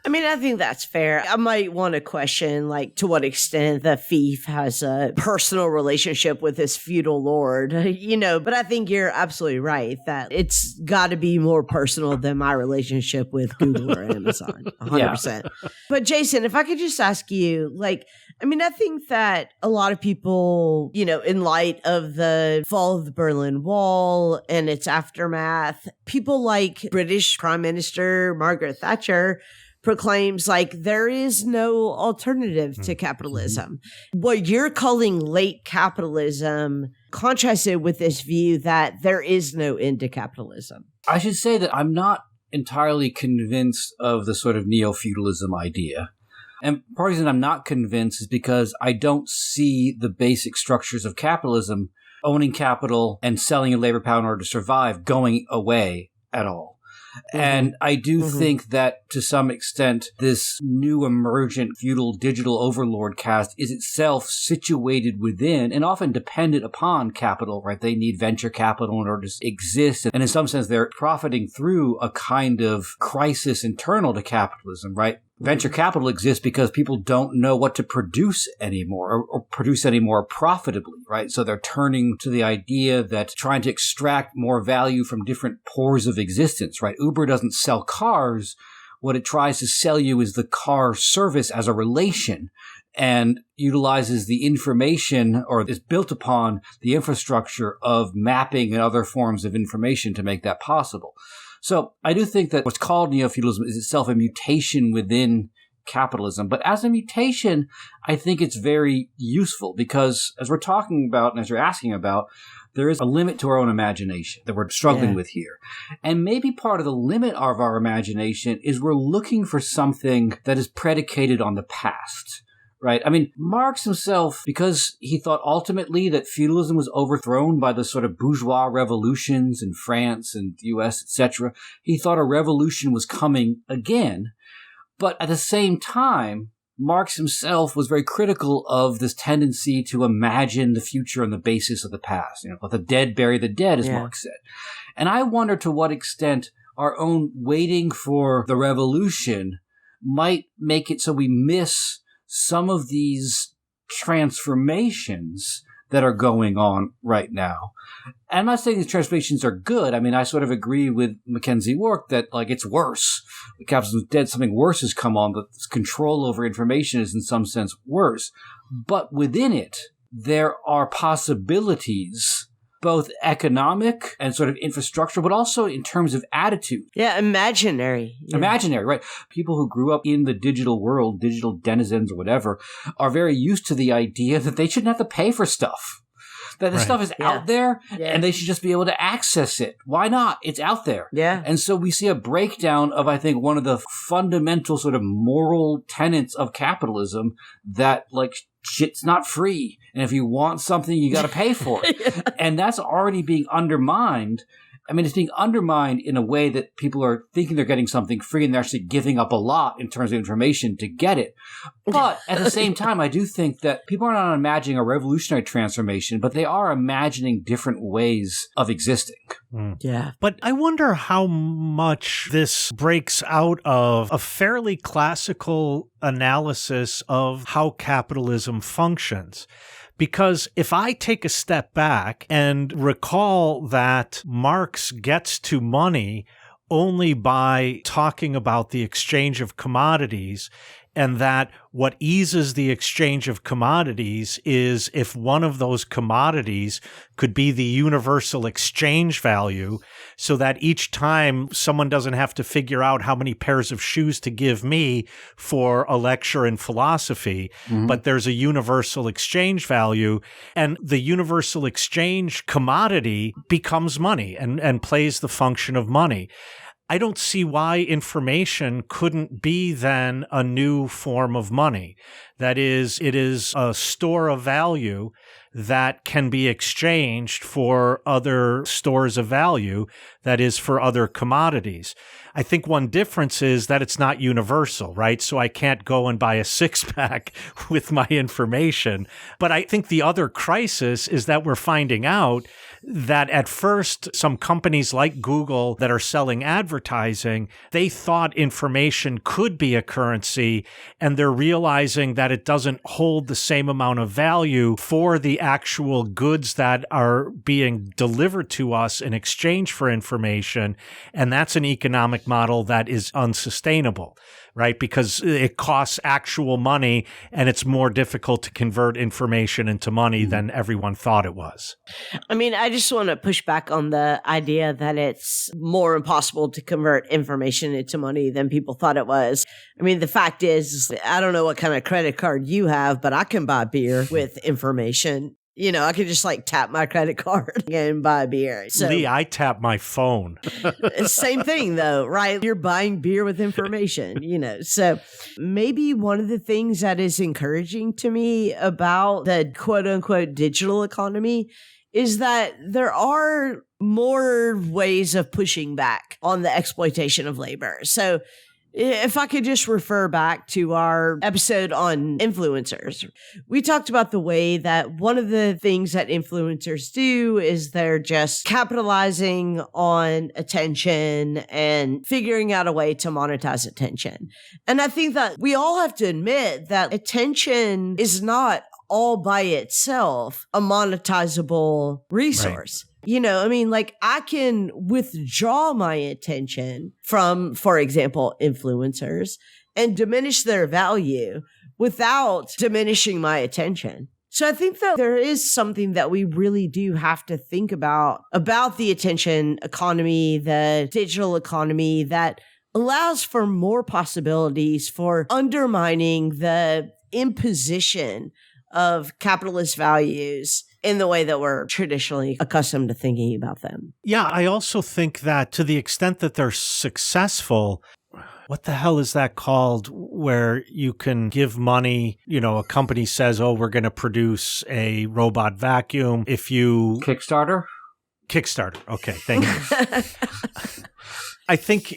I mean, I think that's fair. I might want to question, to what extent the fief has a personal relationship with his feudal lord, but I think you're absolutely right that it's got to be more personal than my relationship with Google or Amazon, 100%. Yeah. But Jason, if I could just ask you, I think that a lot of people, in light of the fall of the Berlin Wall and its aftermath, people like British Prime Minister Margaret Thatcher proclaims there is no alternative to capitalism. What you're calling late capitalism contrasted with this view that there is no end to capitalism. I should say that I'm not entirely convinced of the sort of neo-feudalism idea. And part of the reason I'm not convinced is because I don't see the basic structures of capitalism, owning capital and selling your labor power in order to survive, going away at all. And I do think that to some extent, this new emergent feudal digital overlord caste is itself situated within and often dependent upon capital, right? They need venture capital in order to exist. And in some sense, they're profiting through a kind of crisis internal to capitalism, right? Venture capital exists because people don't know what to produce anymore or produce anymore profitably, right? So they're turning to the idea that trying to extract more value from different pores of existence, right? Uber doesn't sell cars. What it tries to sell you is the car service as a relation. and utilizes the information, or is built upon the infrastructure of mapping and other forms of information to make that possible. So I do think that what's called neo-feudalism is itself a mutation within capitalism. But as a mutation, I think it's very useful because, as we're talking about and as you're asking about, there is a limit to our own imagination that we're struggling with here. And maybe part of the limit of our imagination is we're looking for something that is predicated on the past. Right? I mean, Marx himself, because he thought ultimately that feudalism was overthrown by the sort of bourgeois revolutions in France and the US, etc., he thought a revolution was coming again. But at the same time, Marx himself was very critical of this tendency to imagine the future on the basis of the past. Let the dead bury the dead, as Marx said. And I wonder to what extent our own waiting for the revolution might make it so we miss some of these transformations that are going on right now. And I'm not saying these transformations are good. I mean, I sort of agree with Mackenzie Wark that, it's worse. The capitalism is dead. Something worse has come on. The control over information is in some sense worse. But within it, there are possibilities, both economic and sort of infrastructure, but also in terms of attitude. Yeah, imaginary. Yeah. Imaginary, right. People who grew up in the digital world, digital denizens or whatever, are very used to the idea that they shouldn't have to pay for stuff. That the stuff is out there and they should just be able to access it. Why not? It's out there. Yeah. And so we see a breakdown of, I think, one of the fundamental sort of moral tenets of capitalism that, shit's not free. And if you want something, you got to pay for it. And that's already being undermined. I mean, it's being undermined in a way that people are thinking they're getting something free and they're actually giving up a lot in terms of information to get it. But at the same time, I do think that people are not imagining a revolutionary transformation, but they are imagining different ways of existing. Yeah. But I wonder how much this breaks out of a fairly classical analysis of how capitalism functions. Because if I take a step back and recall that Marx gets to money only by talking about the exchange of commodities, and that what eases the exchange of commodities is if one of those commodities could be the universal exchange value, so that each time someone doesn't have to figure out how many pairs of shoes to give me for a lecture in philosophy, but there's a universal exchange value, and the universal exchange commodity becomes money and plays the function of money. I don't see why information couldn't be then a new form of money. That is, it is a store of value that can be exchanged for other stores of value, that is, for other commodities. I think one difference is that it's not universal, right? So I can't go and buy a six-pack with my information. But I think the other crisis is that we're finding out that at first, some companies like Google that are selling advertising, they thought information could be a currency, and they're realizing that it doesn't hold the same amount of value for the actual goods that are being delivered to us in exchange for information. And that's an economic model that is unsustainable, right? Because it costs actual money, and it's more difficult to convert information into money than everyone thought it was. I mean, I just want to push back on the idea that it's more impossible to convert information into money than people thought it was. I mean, the fact is, I don't know what kind of credit card you have, but I can buy beer with information. I could just tap my credit card and buy beer. So, Lee, I tap my phone. Same thing though, right? You're buying beer with information, So maybe one of the things that is encouraging to me about the quote unquote digital economy is that there are more ways of pushing back on the exploitation of labor. So if I could just refer back to our episode on influencers, we talked about the way that one of the things that influencers do is they're just capitalizing on attention and figuring out a way to monetize attention. And I think that we all have to admit that attention is not all by itself a monetizable resource. Right. I can withdraw my attention from, for example, influencers and diminish their value without diminishing my attention. So I think that there is something that we really do have to think about the attention economy, the digital economy, that allows for more possibilities for undermining the imposition of capitalist values in the way that we're traditionally accustomed to thinking about them. Yeah, I also think that to the extent that they're successful, what the hell is that called, where you can give money, a company says, oh, we're going to produce a robot vacuum. If you... Kickstarter? Okay, thank you. I think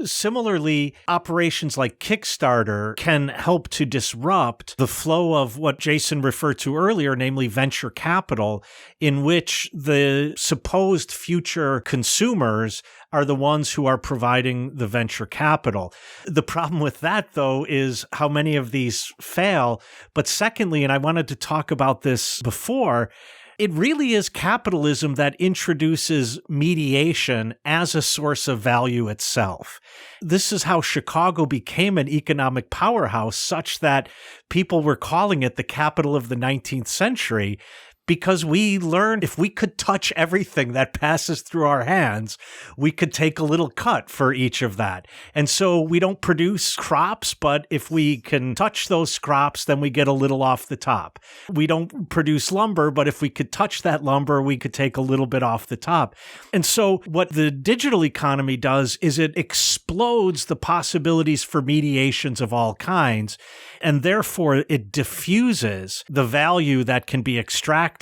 similarly, operations like Kickstarter can help to disrupt the flow of what Jason referred to earlier, namely venture capital, in which the supposed future consumers are the ones who are providing the venture capital. The problem with that, though, is how many of these fail. But secondly, and I wanted to talk about this before, it really is capitalism that introduces mediation as a source of value itself. This is how Chicago became an economic powerhouse, such that people were calling it the capital of the 19th century, because we learned if we could touch everything that passes through our hands, we could take a little cut for each of that. And so we don't produce crops, but if we can touch those crops, then we get a little off the top. We don't produce lumber, but if we could touch that lumber, we could take a little bit off the top. And so what the digital economy does is it explodes the possibilities for mediations of all kinds, and therefore it diffuses the value that can be extracted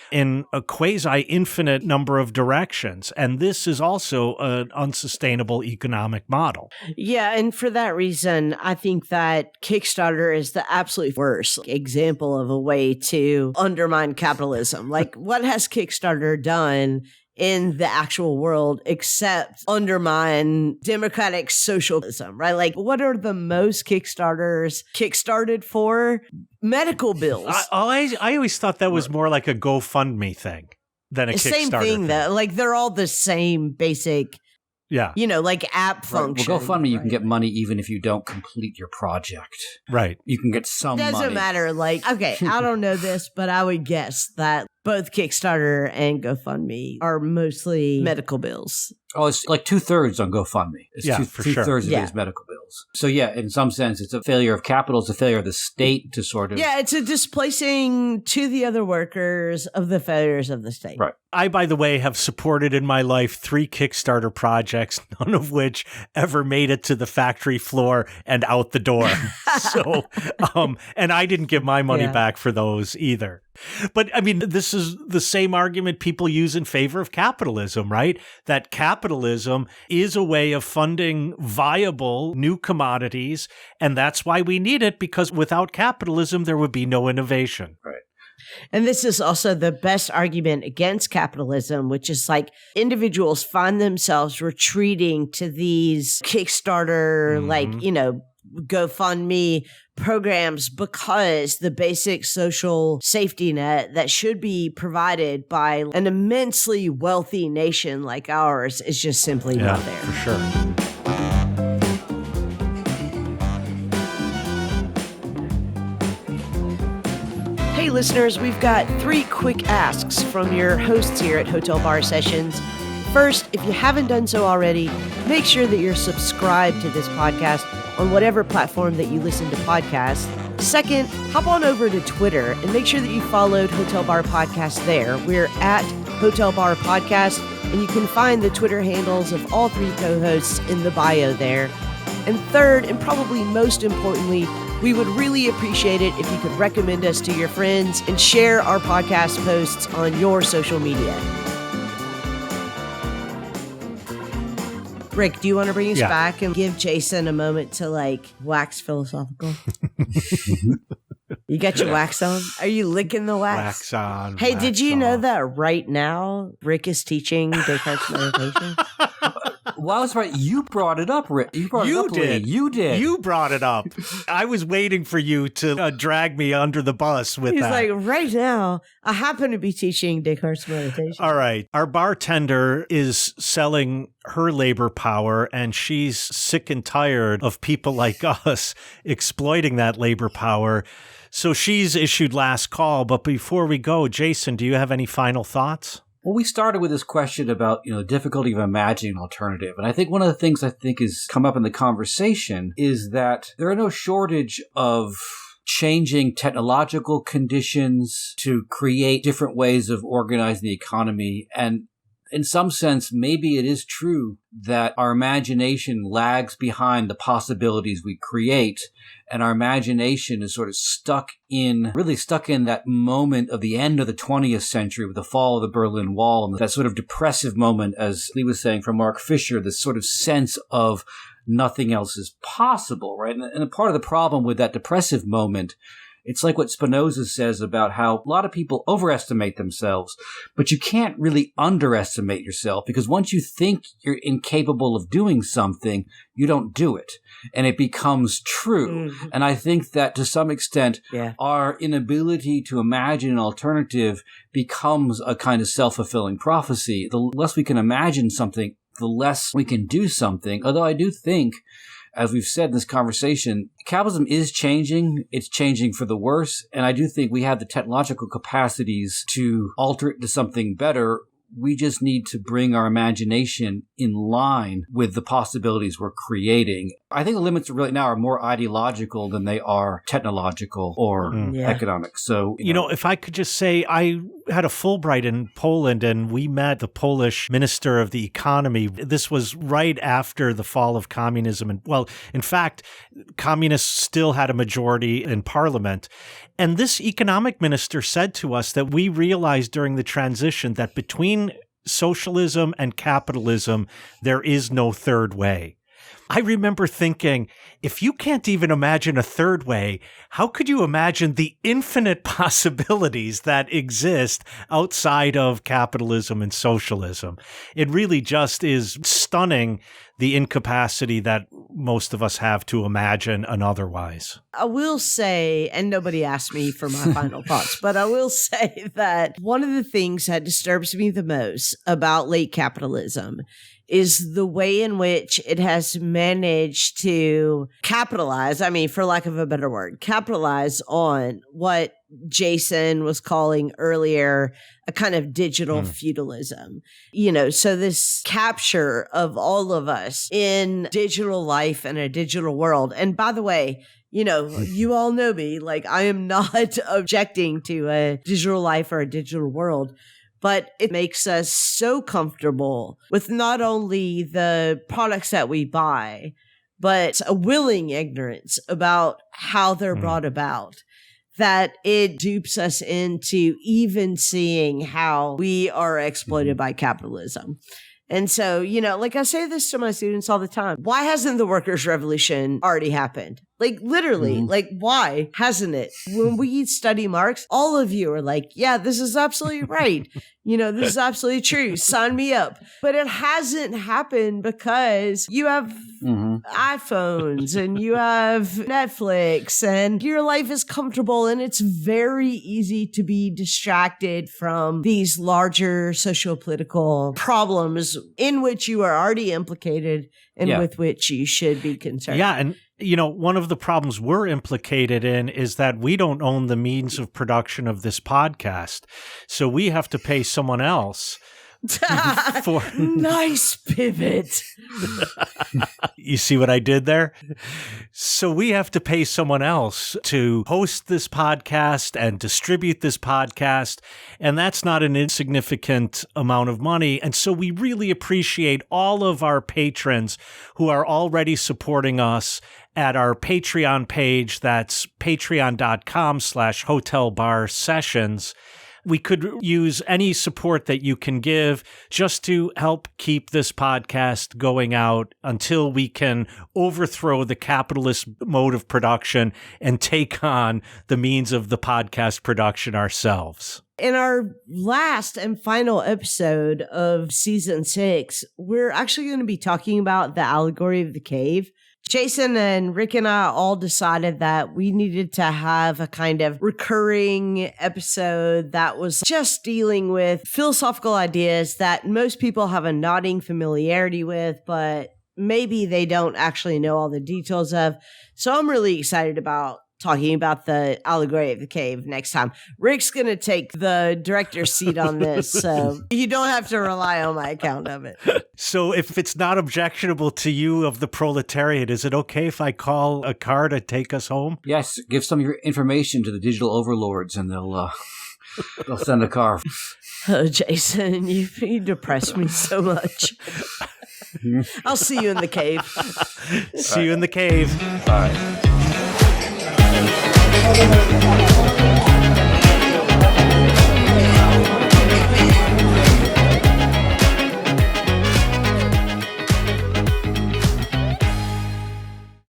in a quasi-infinite number of directions. And this is also an unsustainable economic model. Yeah, and for that reason, I think that Kickstarter is the absolute worst example of a way to undermine capitalism. Like, what has Kickstarter done in the actual world except undermine democratic socialism, right? Like, what are the most Kickstarters kickstarted for? Medical bills. I always thought that was more like a GoFundMe thing than a Kickstarter same thing, though. Like, they're all the same basic, like app function. Well, GoFundMe, you can get money even if you don't complete your project. Right. You can get some money. Doesn't matter. Like, okay, I don't know this, but I would guess that both Kickstarter and GoFundMe are mostly medical bills. Oh, it's like 2/3 on GoFundMe. It's for sure. 2/3 of it is medical bills. So yeah, in some sense, it's a failure of capital. It's a failure of the state to sort of... Yeah, it's a displacing to the other workers of the failures of the state. Right. I, by the way, have supported in my life 3 Kickstarter projects, none of which ever made it to the factory floor and out the door. So, and I didn't give my money back for those either. But I mean, this is the same argument people use in favor of capitalism, right? That capitalism is a way of funding viable new commodities. And that's why we need it, because without capitalism, there would be no innovation. Right. And this is also the best argument against capitalism, which is like individuals find themselves retreating to these Kickstarter, GoFundMe programs because the basic social safety net that should be provided by an immensely wealthy nation like ours is just simply not there. For sure. Hey listeners, we've got 3 quick asks from your hosts here at Hotel Bar Sessions. First, if you haven't done so already, make sure that you're subscribed to this podcast on whatever platform that you listen to podcasts. Second, hop on over to Twitter and make sure that you followed Hotel Bar Podcast there. We're at Hotel Bar Podcast, and you can find the Twitter handles of all 3 co-hosts in the bio there. And third, and probably most importantly, we would really appreciate it if you could recommend us to your friends and share our podcast posts on your social media. Rick, do you want to bring us back and give Jason a moment to wax philosophical? You got your wax on? Are you licking the wax? Wax on. Hey, wax did you off. know that right now Rick is teaching Descartes' meditation? Well, I was right. You brought it up, Rick. You brought it up, Lee. did. You did. You brought it up. I was waiting for you to drag me under the bus with He's that. like, right now, I happen to be teaching Descartes meditation. All right. Our bartender is selling her labor power, and she's sick and tired of people like us exploiting that labor power. So she's issued last call. But before we go, Jason, do you have any final thoughts? Well, we started with this question about, the difficulty of imagining an alternative. And I think one of the things I think has come up in the conversation is that there are no shortage of changing technological conditions to create different ways of organizing the economy. And in some sense, maybe it is true that our imagination lags behind the possibilities we create, and our imagination is sort of stuck in that moment of the end of the 20th century with the fall of the Berlin Wall, and that sort of depressive moment, as Lee was saying from Mark Fisher, this sort of sense of nothing else is possible, right? And a part of the problem with that depressive moment, it's like what Spinoza says about how a lot of people overestimate themselves, but you can't really underestimate yourself, because once you think you're incapable of doing something, you don't do it. And it becomes true. Mm-hmm. And I think that to some extent, our inability to imagine an alternative becomes a kind of self-fulfilling prophecy. The less we can imagine something, the less we can do something. Although I do think, as we've said in this conversation, capitalism is changing. It's changing for the worse. And I do think we have the technological capacities to alter it to something better. We just need to bring our imagination in line with the possibilities we're creating. I think the limits really now are more ideological than they are technological or economic. So, if I could just say, I had a Fulbright in Poland, and we met the Polish Minister of the Economy. This was right after the fall of communism. And in fact, communists still had a majority in parliament. And this economic minister said to us that we realized during the transition that between socialism and capitalism, there is no third way. I remember thinking, if you can't even imagine a third way, how could you imagine the infinite possibilities that exist outside of capitalism and socialism? It really just is stunning, the incapacity that most of us have to imagine an otherwise. I will say, and nobody asked me for my final thoughts, but I will say that one of the things that disturbs me the most about late capitalism is the way in which it has managed to capitalize, for lack of a better word, capitalize on what Jason was calling earlier a kind of digital feudalism. So this capture of all of us in digital life and a digital world. And by the way, you all know me, I am not objecting to a digital life or a digital world. But it makes us so comfortable with not only the products that we buy, but a willing ignorance about how they're brought about, that it dupes us into even seeing how we are exploited by capitalism. And so, I say this to my students all the time. Why hasn't the workers' revolution already happened? Literally, why hasn't it? When we study Marx, all of you are like, yeah, this is absolutely right. This is absolutely true. Sign me up. But it hasn't happened because you have iPhones and you have Netflix and your life is comfortable, and it's very easy to be distracted from these larger socio-political problems in which you are already implicated and with which you should be concerned. Yeah, and one of the problems we're implicated in is that we don't own the means of production of this podcast. So we have to pay someone else for... Nice pivot. You see what I did there? So we have to pay someone else to host this podcast and distribute this podcast. And that's not an insignificant amount of money. And so we really appreciate all of our patrons who are already supporting us at our Patreon page. That's patreon.com/hotelbarsessions. We could use any support that you can give just to help keep this podcast going out until we can overthrow the capitalist mode of production and take on the means of the podcast production ourselves. In our last and final episode of season 6, we're actually going to be talking about the allegory of the cave. Jason and Rick and I all decided that we needed to have a kind of recurring episode that was just dealing with philosophical ideas that most people have a nodding familiarity with, but maybe they don't actually know all the details of. So I'm really excited about talking about the allegory of the cave next time. Rick's going to take the director's seat on this, so you don't have to rely on my account of it. So if it's not objectionable to you of the proletariat, is it okay if I call a car to take us home? Yes, give some of your information to the digital overlords and they'll send a car. Oh, Jason, you depress me so much. I'll see you in the cave. See you in the cave. All right.